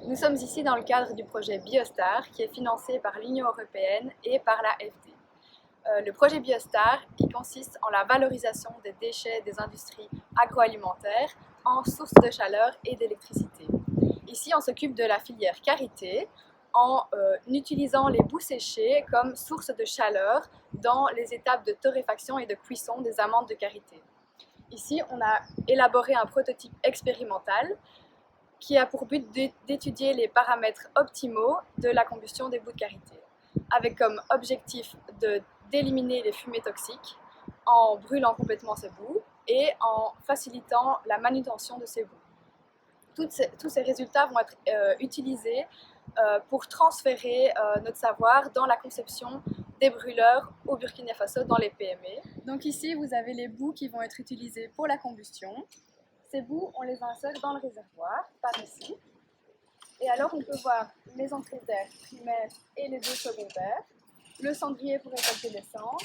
Nous sommes ici dans le cadre du projet Biostar qui est financé par l'Union européenne et par l'AFD. Le projet Biostar il consiste en la valorisation des déchets des industries agroalimentaires en source de chaleur et d'électricité. Ici, on s'occupe de la filière karité en utilisant les boues séchées comme source de chaleur dans les étapes de torréfaction et de cuisson des amandes de karité. Ici, on a élaboré un prototype expérimental qui a pour but d'étudier les paramètres optimaux de la combustion des boues de karité, avec comme objectif d'éliminer les fumées toxiques en brûlant complètement ces boues et en facilitant la manutention de ces boues. Tous ces résultats vont être utilisés pour transférer notre savoir dans la conception des brûleurs au Burkina Faso dans les PME. Donc ici, vous avez les boues qui vont être utilisées pour la combustion. Ces boues, on les insère dans le réservoir, par ici. Et alors, on peut voir les entrées d'air primaires et les deux secondaires, le cendrier pour récolter l'essence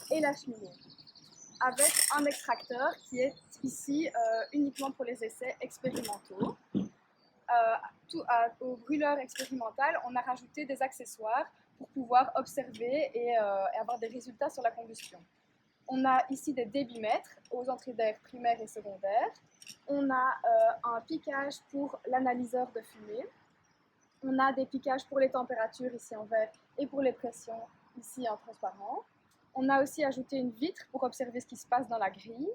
et la cheminée, avec un extracteur qui est ici uniquement pour les essais expérimentaux. Au brûleur expérimental, on a rajouté des accessoires pour pouvoir observer et avoir des résultats sur la combustion. On a ici des débitmètres aux entrées d'air primaires et secondaires. On a un piquage pour l'analyseur de fumée. On a des piquages pour les températures ici en vert et pour les pressions ici en transparent. On a aussi ajouté une vitre pour observer ce qui se passe dans la grille.